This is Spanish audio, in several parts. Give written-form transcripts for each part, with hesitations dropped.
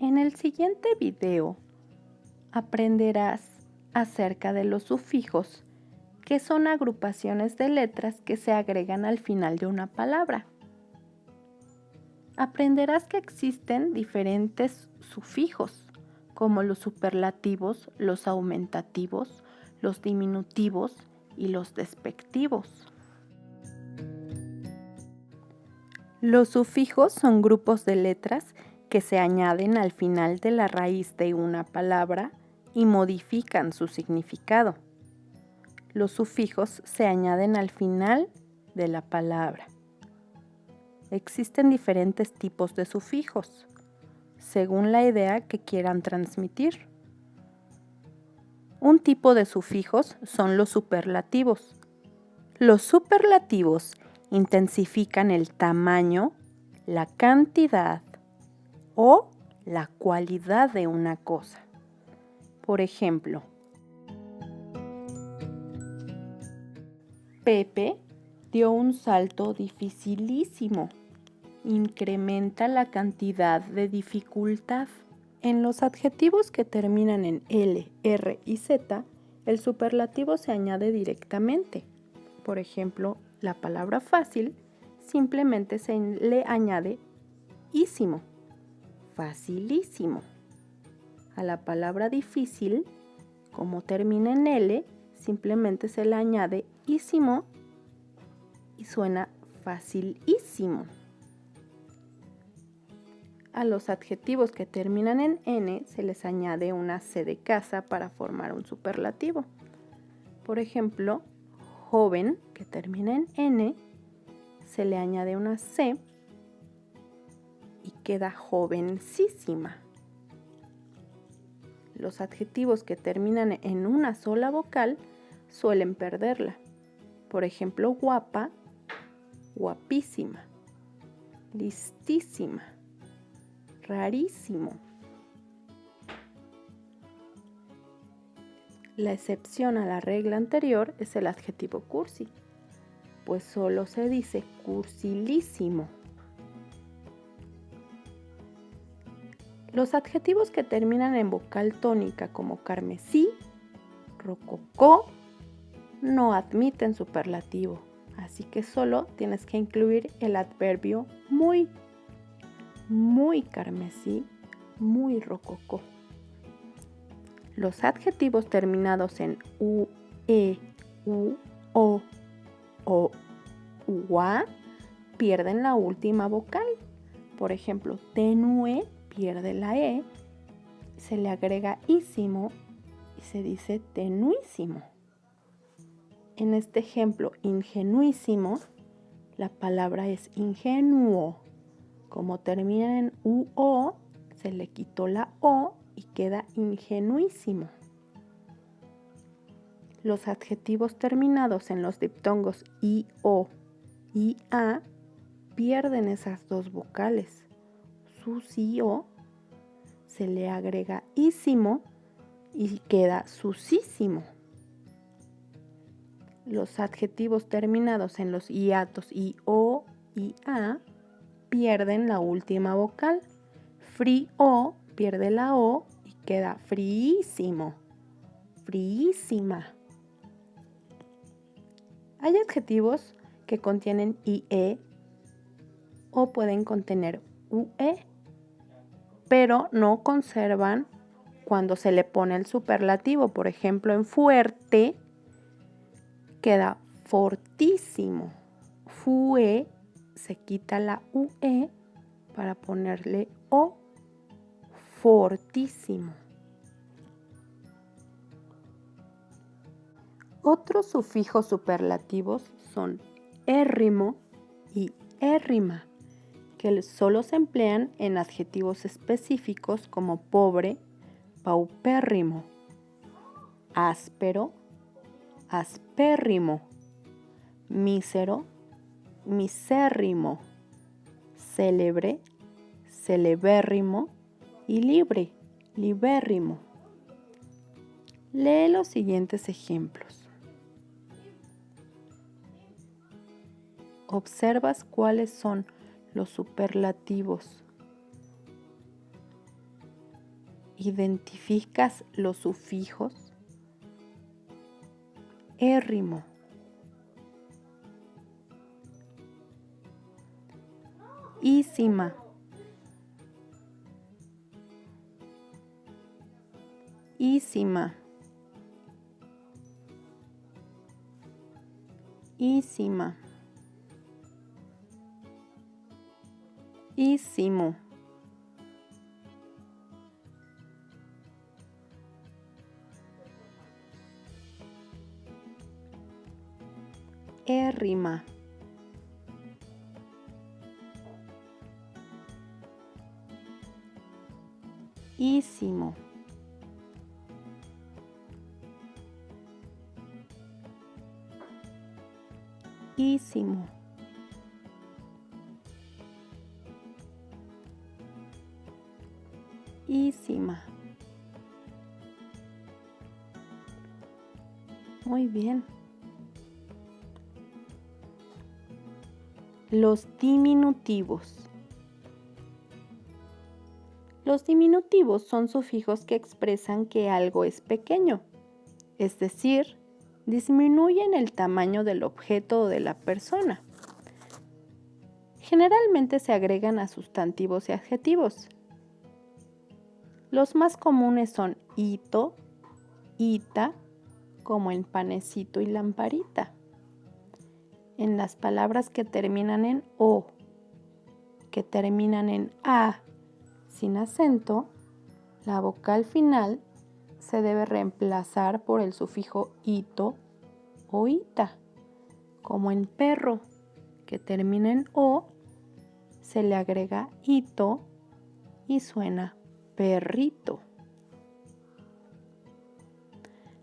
En el siguiente video aprenderás acerca de los sufijos, que son agrupaciones de letras que se agregan al final de una palabra. Aprenderás que existen diferentes sufijos, como los superlativos, los aumentativos, los diminutivos y los despectivos. Los sufijos son grupos de letras que se añaden al final de la raíz de una palabra y modifican su significado. Los sufijos se añaden al final de la palabra. Existen diferentes tipos de sufijos, según la idea que quieran transmitir. Un tipo de sufijos son los superlativos. Los superlativos intensifican el tamaño, la cantidad o la cualidad de una cosa. Por ejemplo, Pepe dio un salto dificilísimo. Incrementa la cantidad de dificultad. En los adjetivos que terminan en L, R y Z, el superlativo se añade directamente. Por ejemplo, la palabra fácil simplemente se le añade ísimo, facilísimo. A la palabra difícil, como termina en L, simplemente se le añade ísimo y suena facilísimo. A los adjetivos que terminan en N se les añade una C de casa para formar un superlativo. Por ejemplo, joven, que termina en N, se le añade una C y queda jovencísima. Los adjetivos que terminan en una sola vocal suelen perderla. Por ejemplo, guapa, guapísima, listísima, rarísimo. La excepción a la regla anterior es el adjetivo cursi, pues solo se dice cursilísimo. Los adjetivos que terminan en vocal tónica como carmesí, rococó, no admiten superlativo, así que solo tienes que incluir el adverbio muy carmesí, muy rococó. Los adjetivos terminados en u, e, u, o ua pierden la última vocal. Por ejemplo, tenue pierde la e, se le agrega ísimo y se dice tenuísimo. En este ejemplo, ingenuísimo, la palabra es ingenuo. Como termina en uo, se le quitó la o y queda ingenuísimo. Los adjetivos terminados en los diptongos i, o y a pierden esas dos vocales. Sucio, se le agrega ísimo y queda susísimo. Los adjetivos terminados en los hiatos i, o y a pierden la última vocal. Frío pierde la o y queda fríísimo, fríísima. Hay adjetivos que contienen ie o pueden contener ue, pero no conservan cuando se le pone el superlativo. Por ejemplo, en fuerte queda fortísimo. Fue, se quita la ue para ponerle o, fortísimo. Otros sufijos superlativos son érrimo y érrima, que solo se emplean en adjetivos específicos como pobre, paupérrimo, áspero, aspérrimo, mísero, misérrimo, célebre, celebérrimo y libre, libérrimo. Lee los siguientes ejemplos. Observas cuáles son los superlativos ¿Identificas los sufijos? Érrimo. Ísima. Ísima. Ísima. Ísimo. Érrima. Ísimo. Ísimo. Ísima. Muy bien. Los diminutivos. Los diminutivos son sufijos que expresan que algo es pequeño, es decir, disminuyen el tamaño del objeto o de la persona. Generalmente se agregan a sustantivos y adjetivos. Los más comunes son ito, ita, como en panecito y lamparita. En las palabras que terminan en o, que terminan en a, sin acento, la vocal final se debe reemplazar por el sufijo ito o ita, como en perro, que termina en o, se le agrega ito y suena perrito.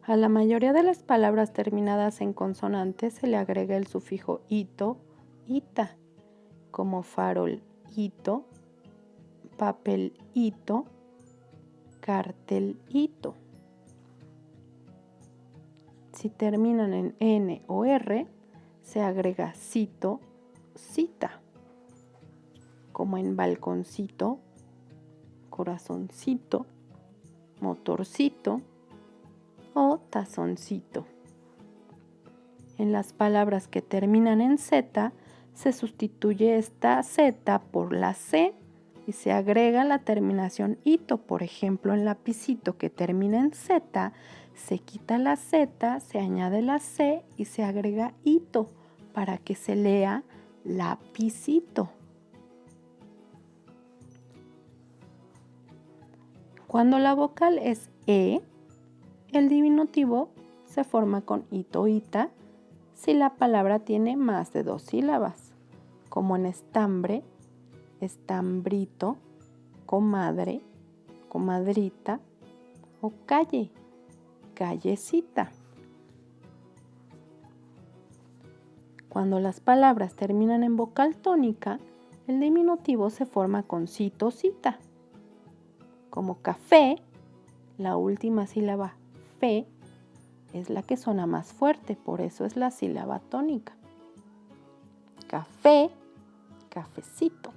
A la mayoría de las palabras terminadas en consonante se le agrega el sufijo ito, ita, como farol ito, papel ito, cartel ito. Si terminan en n o r, se agrega cito, cita, como en balconcito, corazoncito, motorcito o tazoncito. En las palabras que terminan en z, se sustituye esta z por la c y se agrega la terminación ito. Por ejemplo, en lapicito que termina en z, se quita la z, se añade la c y se agrega ito para que se lea lapicito. Cuando la vocal es e, el diminutivo se forma con ito, ita, si la palabra tiene más de 2 sílabas, como en estambre, estambrito, comadre, comadrita o calle, callecita. Cuando las palabras terminan en vocal tónica, el diminutivo se forma con cito, cita, como café, la última sílaba fe es la que suena más fuerte, por eso es la sílaba tónica. Café, cafecito.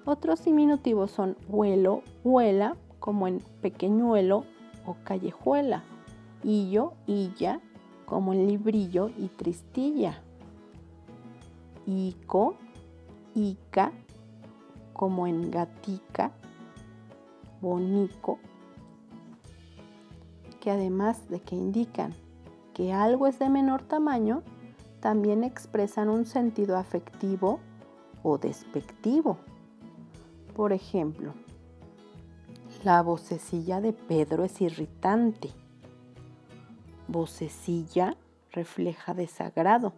Otros diminutivos son huelo, huela, como en pequeñuelo o callejuela. Hillo, hilla, como en librillo y tristilla. Ico, ica, como en gatica, bonico, que además de que indican que algo es de menor tamaño, también expresan un sentido afectivo o despectivo. Por ejemplo, la vocecilla de Pedro es irritante. Vocecilla refleja desagrado.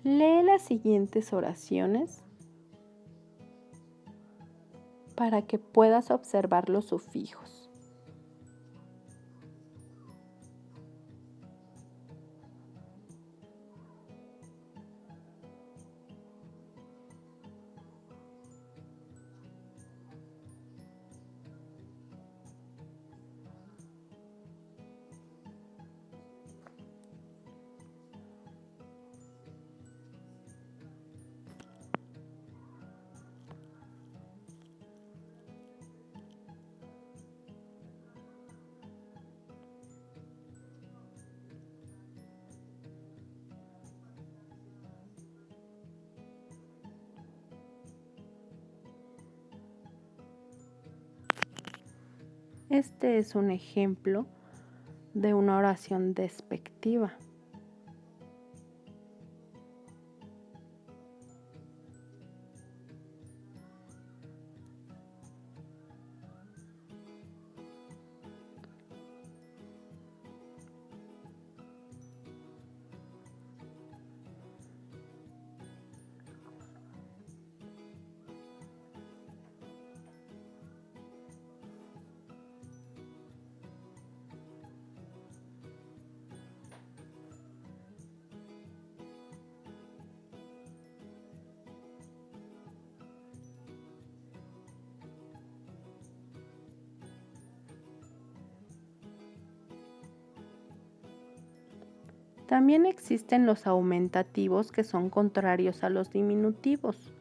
Lee las siguientes oraciones para que puedas observar los sufijos. Este es un ejemplo de una oración despectiva. También existen los aumentativos que son contrarios a los diminutivos.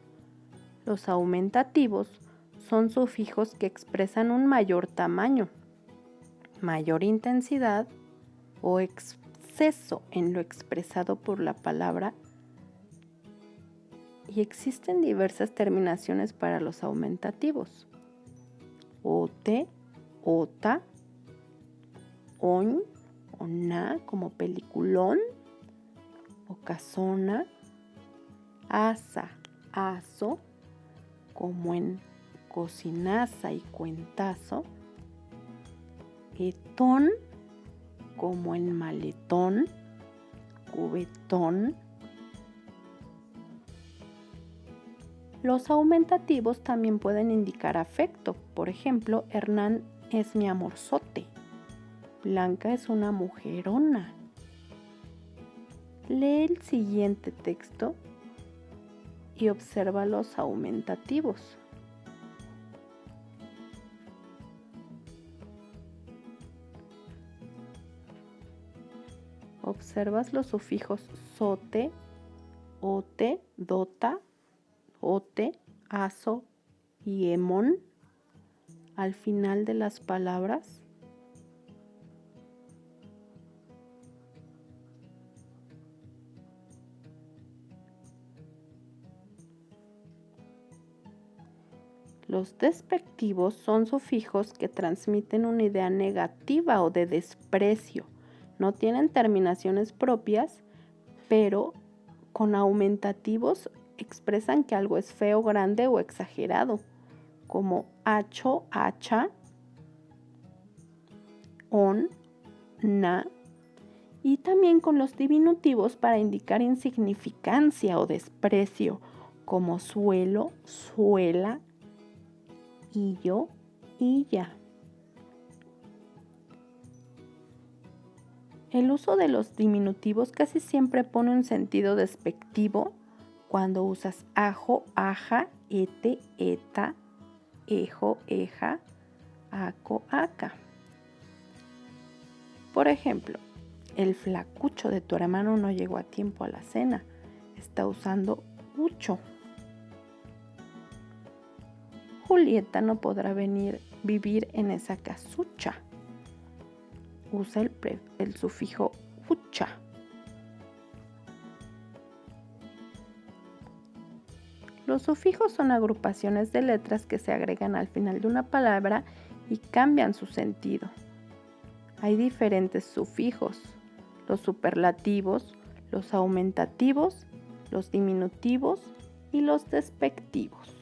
Los aumentativos son sufijos que expresan un mayor tamaño, mayor intensidad o exceso en lo expresado por la palabra, y existen diversas terminaciones para los aumentativos: ote, ota, oñ, oná como peliculón o casona, asa, aso como en cocinaza y cuentazo, etón como en maletón, cubetón. Los aumentativos también pueden indicar afecto. Por ejemplo, Hernán es mi amorzote. Blanca es una mujerona. Lee el siguiente texto y observa los aumentativos. Observas los sufijos sote, ote, dota, ote, aso y emón al final de las palabras. Los despectivos son sufijos que transmiten una idea negativa o de desprecio. No tienen terminaciones propias, pero con aumentativos expresan que algo es feo, grande o exagerado, como hacho, hacha, on, na, y también con los diminutivos para indicar insignificancia o desprecio, como suelo, suela, hillo, hilla. El uso de los diminutivos casi siempre pone un sentido despectivo cuando usas ajo, aja, ete, eta, ejo, eja, aco, aca. Por ejemplo, el flacucho de tu hermano no llegó a tiempo a la cena. Está usando ucho. Julieta no podrá vivir en esa casucha. Usa el sufijo ucha. Los sufijos son agrupaciones de letras que se agregan al final de una palabra y cambian su sentido. Hay diferentes sufijos: los superlativos, los aumentativos, los diminutivos y los despectivos.